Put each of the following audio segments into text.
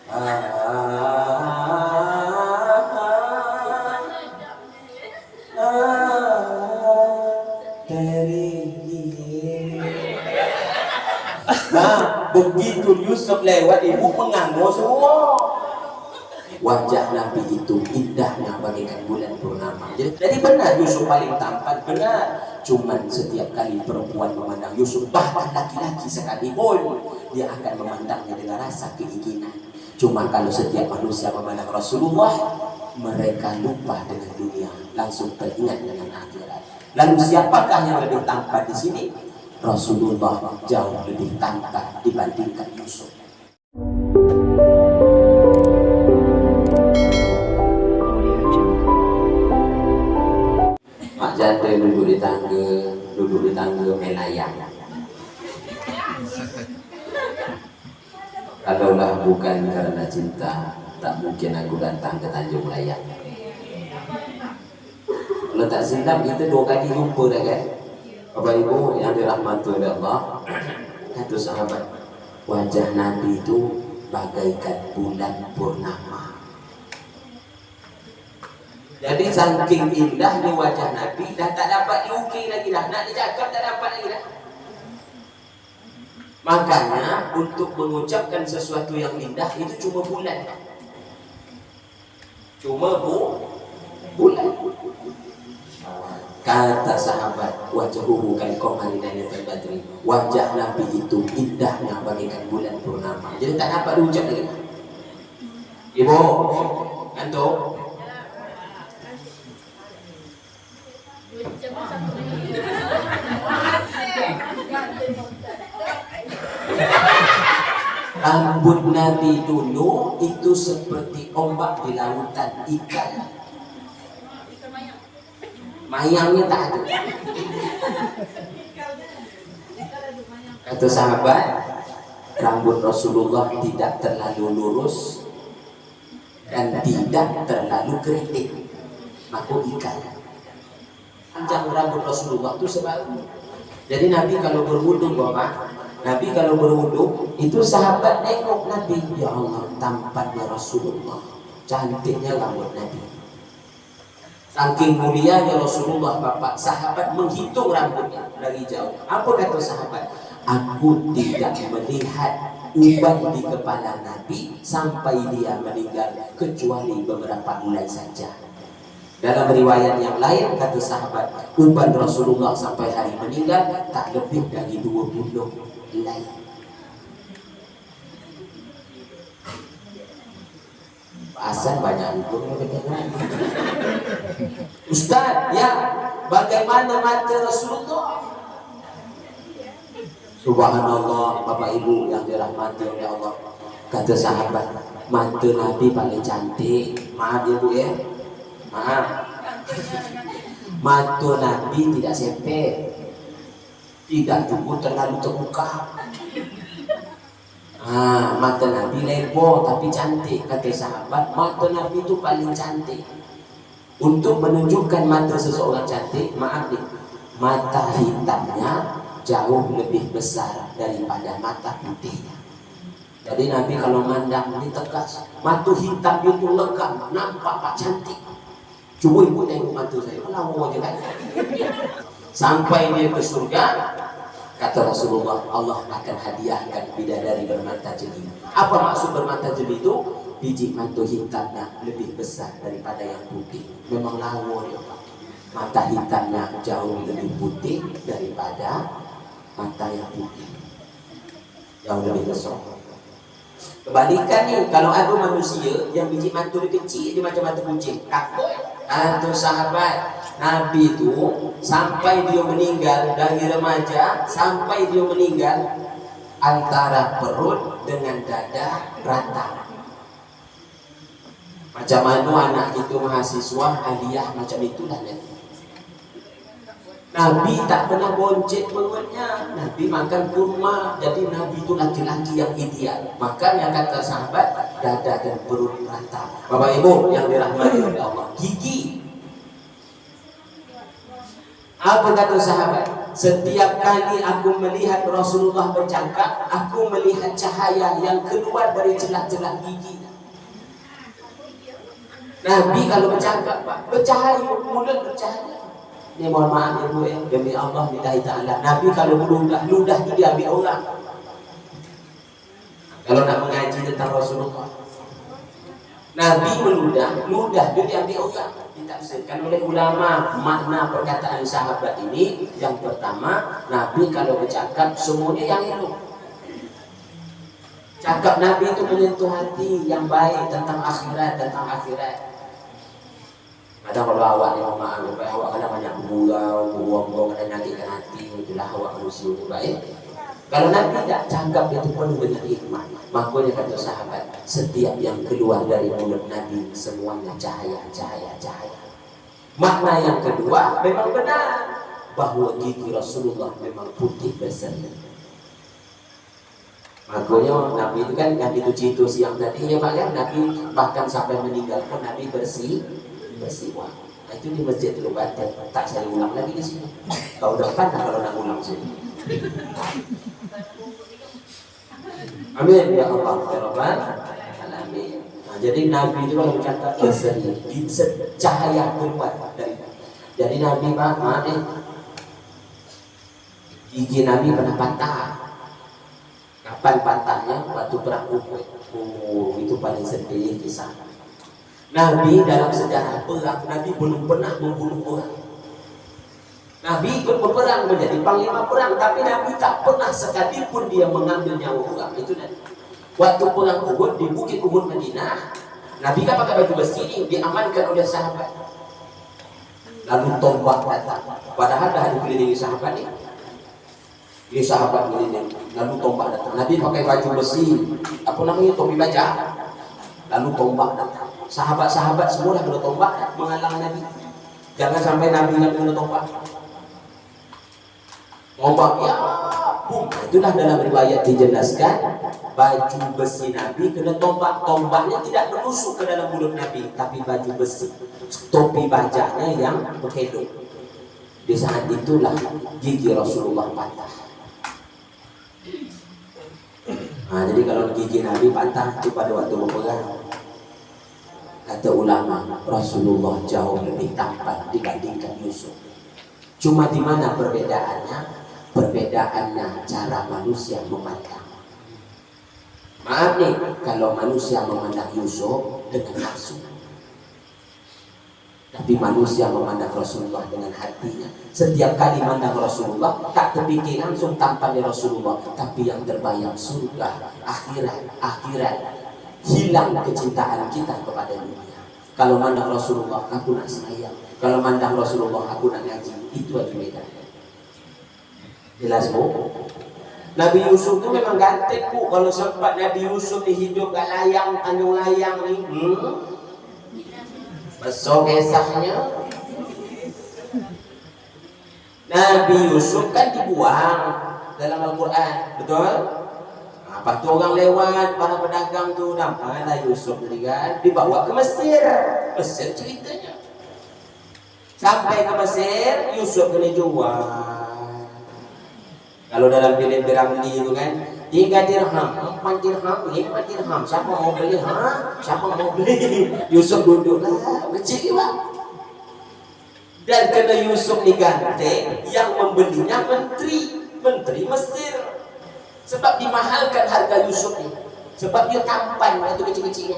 Nah, begitu Yusuf lewat, ibu mengangguk semua. Wajah Nabi itu indahnya bagaikan bulan purnama. Jadi benar Yusuf paling tampan, benar. Cuman setiap kali perempuan memandang Yusuf, bahkan laki-laki sekalipun, dia akan memandangnya dengan rasa keinginan. Cuma kalau setiap manusia memandang Rasulullah, mereka lupa dengan dunia, langsung teringat dengan akhirat. Lalu siapakah yang lebih tampan di sini? Rasulullah jauh lebih tampan dibandingkan Yusuf. Mak janda duduk di tangga melayang. Kalaulah bukan karena cinta, tak mungkin aku datang ke Tanjung Layang. Kalau tak silap kita 2 kali jumpa dah kan. Bapak Ibu yang dirahmati oleh Allah, kata sahabat, wajah Nabi itu bagaikan bulan purnama. Jadi saking indahnya wajah Nabi, dah tak dapat diukir lagi dah, nak dicakap tak dapat lagi dah. Makanya untuk mengucapkan sesuatu yang indah itu cuma bulan. Cuma bulan. Kata sahabat, wajhuhu kalqamari lailatal badri. Wajah Nabi itu indahnya bagaikan bulan purnama. Jadi tak dapat diucap lagi. Ibu, antum. Rambut Nabi dulu itu seperti ombak di lautan, ikan. Mayangnya tak ada. Kata sahabat, rambut Rasulullah tidak terlalu lurus dan tidak terlalu keriting, maka ikan. Panjang rambut Rasulullah itu sebab. Jadi Nabi kalau berwudu, Bapak, Nabi kalau berwudu itu sahabat nengok Nabi, ya Allah, tampannya Rasulullah, cantiknya rambut Nabi. Saking mulianya Rasulullah, Bapak, sahabat menghitung rambutnya dari jauh. Apa kata sahabat? Aku tidak melihat uban di kepala Nabi sampai dia meninggal kecuali beberapa helai saja. Dalam riwayat yang lain kata sahabat, uban Rasulullah sampai hari meninggal tak lebih dari 20 helai. Asal banyak hukum. Ustaz, ya, bagaimana mata Rasulullah? Subhanallah, Bapak Ibu yang dirahmati oleh Allah. Kata sahabat, mata Nabi paling cantik. Maaf ya Bu ya, maaf. Mata Nabi tidak sempit, tidak juga terlalu terbuka. Mata Nabi lebar tapi cantik. Kata sahabat, mata Nabi itu paling cantik. Untuk menunjukkan mata seseorang cantik, maaf nih, mata hitamnya jauh lebih besar daripada mata putihnya. Jadi Nabi kalau mandang ini tegas, mata hitam itu legam, nampak pak cantik. Cuma ibu tengok mata saya, lama aja kan. Sampai dia ke surga, kata Rasulullah, Allah akan hadiahkan bidadari bermata jeli. Apa maksud bermata jeli itu? Biji mata hitamnya lebih besar daripada yang putih. Memang lawa ya Pak. Mata hitamnya jauh lebih putih daripada mata yang putih. Jauh lebih besar. Kebalikan nih, kalau ada manusia yang biji mata kecil, dia macam mata kucing, takut. Atau sahabat Nabi itu sampai dia meninggal, dari remaja sampai dia meninggal, antara perut dengan dada rata. Macam mana anak itu mahasiswa aliyah macam itulah kan. Nabi tak pernah boncet perutnya, Nabi makan kurma. Jadi Nabi itu laki-laki yang ideal. Makanya kata sahabat, dada dan perut rata. Bapak Ibu yang dirahmati oleh Allah, gigi. Apa kata sahabat? Setiap kali aku melihat Rasulullah bercakap, aku melihat cahaya yang keluar dari celah-celah gigi. Nabi kalau bercakap Pak, bercahaya, mulut bercahaya. Ini mohon maaf ibu ya, demi Allah lillahi ta'ala. Nabi kalau ludah itu diambil orang. Kalau nak mengaji tentang Rasulullah, Nabi ludah itu diambil orang. Ditafsirkan oleh ulama makna perkataan sahabat ini. Yang pertama, Nabi kalau bercakap semuanya yang elok. Cakap Nabi itu menyentuh hati yang baik tentang akhirat. Kadang kalau awak ni maaf, awak kadang banyak buang kadang nyakitkan hati, itulah awak manusia itu baik. Kalau Nabi tidak cakap itu pun dengan hikmah. Makanya kata sahabat, setiap yang keluar dari mulut Nabi semuanya cahaya. Makna yang kedua memang benar bahwa gigi Rasulullah memang putih berseri. Makanya Nabi itu kan Nabi itu siang tadi ya Pak kan, Nabi bahkan sampai meninggal pun Nabi bersih. Nah, itu di masjid dulu Banten. Tak saya ulang lagi di sini. Kau depan kalau nak ulang sini. Amin ya Allah ya Rabbal alamin. Nah, jadi Nabi itu kalau berkata berseri, cahaya keluar dari. Jadi Nabi Pak, maaf nih, gigi Nabi pernah patah. Kapan patahnya? Waktu perang Uhud. Itu paling sedih kisah. Nabi dalam sejarah perang, Nabi belum pernah membunuh orang. Nabi ikut berperang menjadi panglima perang, tapi Nabi tak pernah sekalipun dia mengambil nyawa orang. Itu Nabi. Waktu perang Uhud di Bukit Uhud Madinah, Nabi kan pakai baju besi ini diamankan oleh sahabat. Lalu tombak datang. Padahal dah dikelilingi sahabat ini. Ini sahabat keliling. Lalu tombak datang. Nabi pakai baju besi, apa namanya, topi baja. Lalu tombak datang. Sahabat-sahabat semua dah kena tombak menghalang Nabi. Jangan sampai Nabi kena tombak. Tombak ya, itulah dalam riwayat dijelaskan baju besi Nabi kena tombak. Tombaknya tidak menusuk ke dalam mulut Nabi, tapi baju besi, topi bajanya yang berkedok. Di saat itulah gigi Rasulullah patah. Nah, jadi kalau gigi Nabi patah itu pada waktu berperang. Kata ulama, Rasulullah jauh lebih tampan dibandingkan Yusuf. Cuma di mana perbedaannya? Perbedaannya cara manusia memandang. Maaf nih, kalau manusia memandang Yusuf dengan nafsu, tapi manusia memandang Rasulullah dengan hatinya. Setiap kali mandang Rasulullah, tak terpikir langsung tampannya Rasulullah, tapi yang terbayang surga, akhirat. Hilang kecintaan kita kepada dunia. Kalau mandang Rasulullah, aku nak sayang. Kalau mandang Rasulullah, aku nak ngaji. Itu aja bedanya. Jelas Bu? Nabi Yusuf itu memang ganteng Bu. Kalau sempat Nabi Yusuf dihidup kat layang, Tanjung Layang ni, besar kisahnya. Nabi Yusuf kan dibuang dalam Al-Quran, betul? Lepas tu orang lewat, para pedagang tu nampaklah Yusuf tadi kan, dibawa ke Mesir. Mesir ceritanya. Sampai ke Mesir, Yusuf kena jual. Kalau dalam film Piramli itu kan, 3 dirham, 4 dirham, 5 dirham. Siapa mau beli? Siapa mau beli? Yusuf duduklah, kecil juga. Dan kena Yusuf diganteng, yang membelinya menteri Mesir. Sebab dimahalkan harga Yusuf ni. Sebab dia tampan waktu kecil-kecilnya.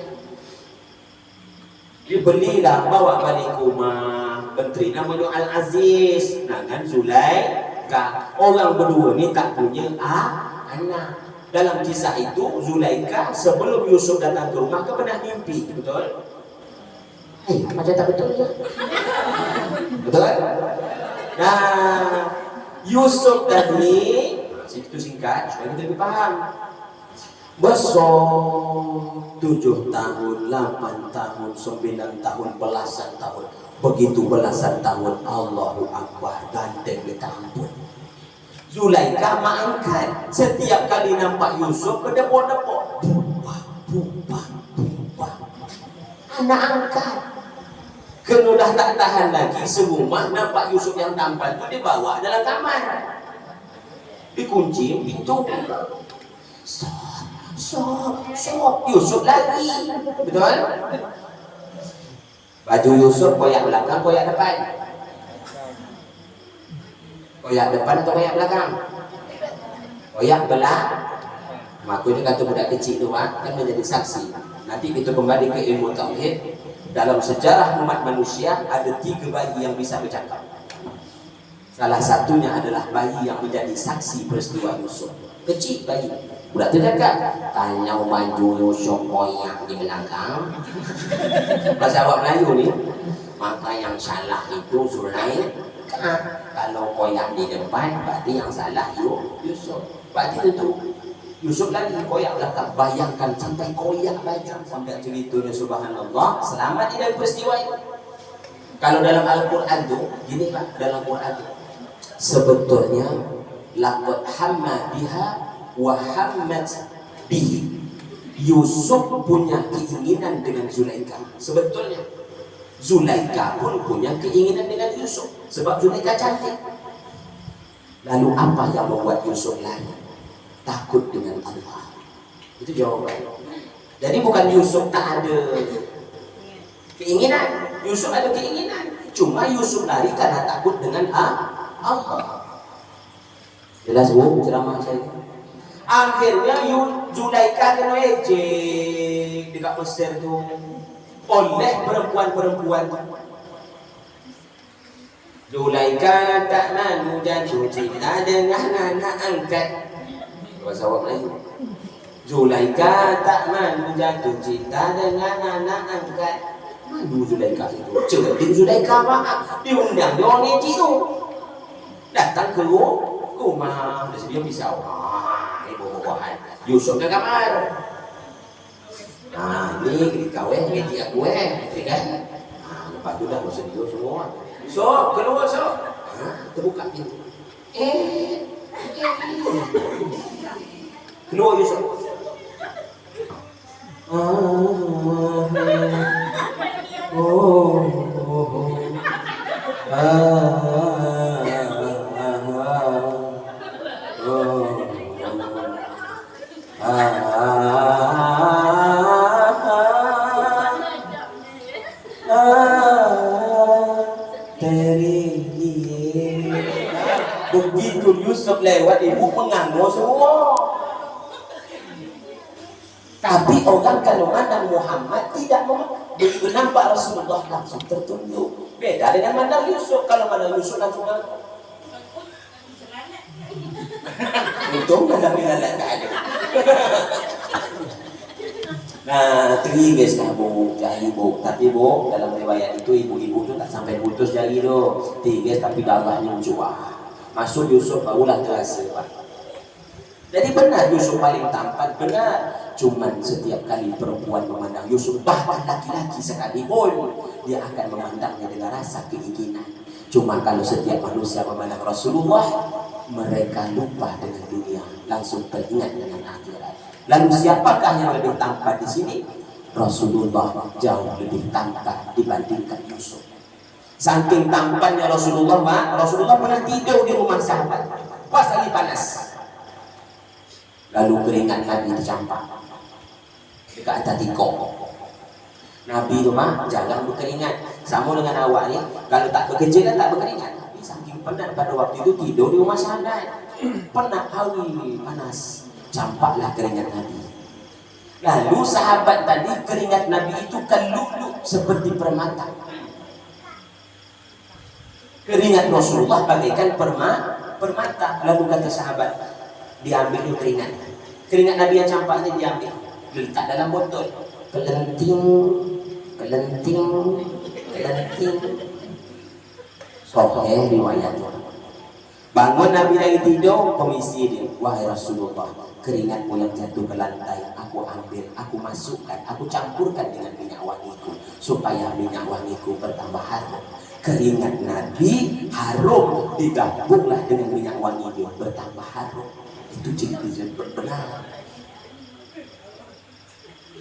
Dibelilah, bawa balik rumah menteri namanya Al-Aziz. Nah kan Zulaika. Orang berdua ni tak punya anak. Dalam kisah itu Zulaika sebelum Yusuf datang ke rumah, pernah mimpi, betul? Macam tak betul ya? Betul kan? Nah, Yusuf tadi itu singkat supaya kita lebih paham. Besar 7 tahun, 8 tahun, 9 tahun, belasan tahun. Begitu belasan tahun, Allahu Akbar, ganteng kita ampun. Zulaika mengangkat. Setiap kali nampak Yusuf, berdepok-depok. Bumpah. Anak angkat. Kena dah tak tahan lagi, serumah nampak Yusuf yang tampan itu dibawa dalam kamar. Dikunci pintu. Sok Yusuf lagi, betul? Baju Yusuf koyak belakang, koyak depan. Koyak depan atau koyak belakang? Koyak belakang. Makanya kata budak kecil itu kan menjadi saksi. Nanti kita kembali ke ilmu tauhid. Dalam sejarah umat manusia ada 3 bayi yang bisa bercakap. Salah satunya adalah bayi yang menjadi saksi peristiwa Yusuf. Kecil bayi. Budak tu dekat. Tanya maju Yusuf koyak di belakang. Bahasa awak Melayu ni. Maka yang salah itu Zulaikha. Kalau koyak di depan, berarti yang salah Yusuf. Berarti tentu Yusuf lagi koyak belakang. Bayangkan sampai koyak baju. Sampai ceritanya subhanallah. Selamat dari peristiwa itu. Kalau dalam Al-Quran tu, gini Pak, dalam Quran tu, sebetulnya laqad hamma biha wa hammat bihi. Yusuf punya keinginan dengan Zulaikha. Sebetulnya Zulaikha pun punya keinginan dengan Yusuf. Sebab Zulaikha cantik. Lalu apa yang membuat Yusuf lari? Takut dengan Allah. Itu jawaban. Jadi bukan Yusuf tak ada keinginan. Yusuf ada keinginan. Cuma Yusuf lari karena takut dengan Allah. Jelas bu ceramah saya. Akhirnya Zulaikha kena ejek dekat Mesir tu oleh perempuan-perempuan. Zulaikha tak malu jatuh cinta dengan anak angkat. Bahasa awak Melayu. Zulaikha tak malu jatuh cinta dengan anak angkat. Malu Zulaikha itu. Cerdik Zulaikha pak. Diundang dia orang ejek tu. Datang ke rumah. Dia sedia pisau. Ibu-ibuan. Yusuf ke kamar. Nah ini kau ejek aku kan. Lepas tu dah masa dia semua. So keluar so. Terbuka pintu. Keluar Yusuf. Begitu Yusuf lewat, ibu mengangguk semua. Tapi orang kalau mandang Muhammad tidak begitu nampak Rasulullah langsung tertunduk. Beda dengan mandang Yusuf. Kalau mandang Yusuf langsung ngangguk. Untung mandang Bilal tak ada. Nah, teriris lah bu, jari bu. Tapi bu, dalam riwayat itu ibu-ibu tu tak sampai putus jari tu. Teriris tapi darahnya mencuah. Masuk Yusuf barulah terasa Pak. Jadi benar Yusuf paling tampan, benar. Cuman setiap kali perempuan memandang Yusuf, bahkan laki-laki sekalipun, dia akan memandangnya dengan rasa keinginan. Cuma kalau setiap manusia memandang Rasulullah, mereka lupa dengan dunia, langsung teringat dengan akhirat. Lalu siapakah yang lebih tampan di sini? Rasulullah jauh lebih tampan dibandingkan Yusuf. Saking tampannya Rasulullah, Rasulullah pernah tidur di rumah sahabat pas lagi panas. Lalu keringat Nabi dicampak dekat atas tikok. Nabi itu jangan berkeringat. Sama dengan awak ni, kalau tak bekerja kan tak berkeringat. Tapi saking penat pada waktu itu tidur di rumah sahabat. Penat hawi panas, campaklah keringat Nabi. Lalu sahabat tadi keringat Nabi itu keluluk seperti permata. Keringat Rasulullah bagaikan permata. Lalu kata sahabat, diambil itu keringat. Keringat Nabi yang campak ini diambil, diletak dalam botol. Kelenting. Sahih riwayatnya. Bangun Nabi lagi tidur, komisi dia. Wahai Rasulullah, keringatmu yang jatuh ke lantai, aku ambil, aku masukkan, aku campurkan dengan minyak wangiku, supaya minyak wangiku bertambah harum. Keringat Nabi harum, digabunglah dengan minyak wangi dia bertambah harum. Itu cerita benar.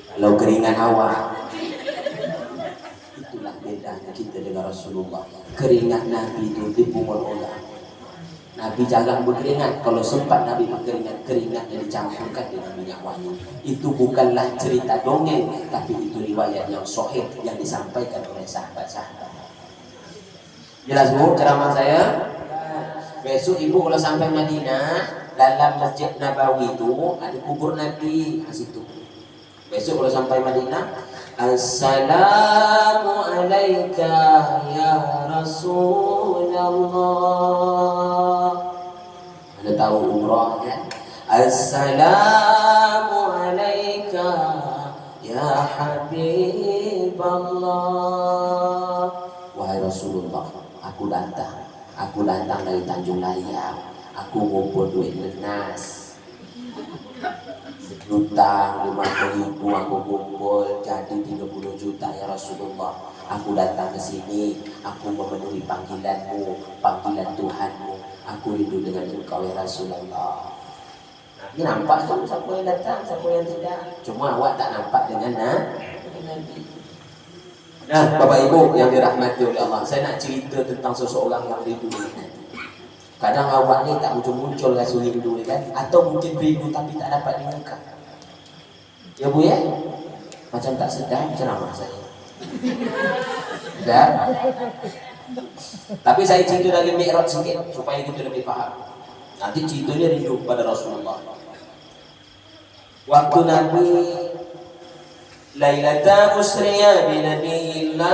Kalau keringat awak, itulah bedanya kita dengan Rasulullah. Keringat Nabi itu dipungut orang. Nabi jarang berkeringat. Kalau sempat Nabi berkeringat, keringatnya dicampurkan dengan minyak wangi. Itu bukanlah cerita dongeng, tapi itu riwayat yang sahih yang disampaikan oleh sahabat-sahabat. Jelas Bu ceramah saya? Besok ibu kalau sampai Madinah, dalam Masjid Nabawi itu ada kubur Nabi di situ. Besok kalau sampai Madinah, Assalamu alayka ya Rasulullah. Anda tahu umrah kan? Assalamu alayka ya Habiballah. Wahai Rasulullah, aku datang dari Tanjung Layang. Aku ngumpul duit nenas juta 50.000 aku kumpul jadi 30 juta ya Rasulullah. Aku datang ke sini, aku memenuhi panggilanmu, panggilan Tuhanmu. Aku rindu dengan engkau ya Rasulullah. Ini nampak tuh siapa yang datang, siapa yang tidak. Cuma awak tak nampak dengan Nabi. Nah, Bapak Ibu yang dirahmati oleh Allah, saya nak cerita tentang seseorang yang rindu dengan Nabi. Kadang awak ni tak muncul-muncul rasa rindu kan, atau mungkin rindu tapi tak dapat diungkap. Ya Bu ya? Macam tak sedar ceramah saya. Sedar? Tapi saya cerita dari Mi'raj sikit supaya kita lebih faham. Nanti ceritanya rindu pada Rasulullah. Waktu Nabi Lailata usriya bi nabiyillah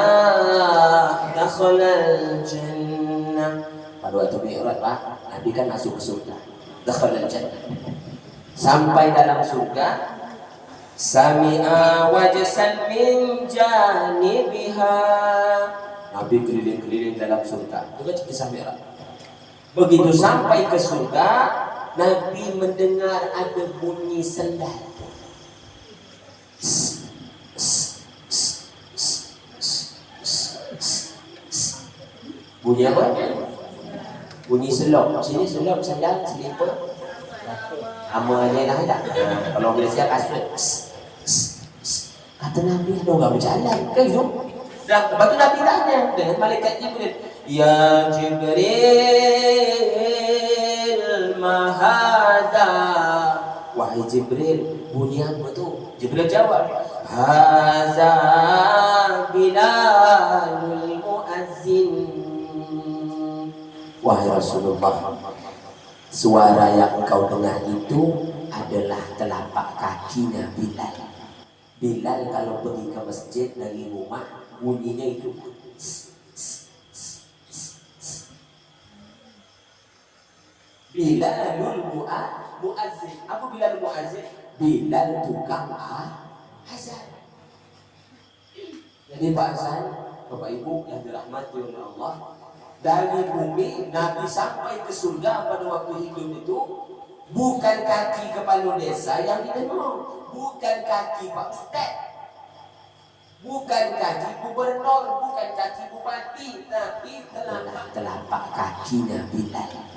dakhala al-jannah. Pada waktu Mi'raj Nabi kan masuk ke surga. Dakhala al-jannah. Sampai dalam surga, sami'a wajsan min janibiha. Nabi keliling-keliling dalam surga. Itu kan kisah Mi'raj. Begitu sampai ke surga, Nabi mendengar ada bunyi sendal. Bunyi apa? Bunyi selop. Sini selop, sendal, selipar. Amalnya dah ada. Kalau Malaysia kasut. Kata Nabi, ada orang berjalan kan gitu. Dan lepas tu Nabi tanya dengan malaikat Jibril, ya Jibril mahada. Wahai Jibril, bunyi apa tu? Jibril jawab, haza Bilalul muazzin. Wahai Rasulullah, suara yang engkau dengar itu adalah telapak kakinya Bilal. Bilal kalau pergi ke masjid dari rumah, bunyinya itu. Bilalul muazzin. Apa Bilal muazzin? Bilal tukang azan. Jadi Pak Azan, Bapak Ibu yang dirahmati oleh Allah, dari bumi Nabi sampai ke surga pada waktu hidup itu bukan kaki kepala desa yang didengar, bukan kaki Pak Ustaz, bukan kaki gubernur, bukan kaki bupati, tapi telapak kakinya Bilal.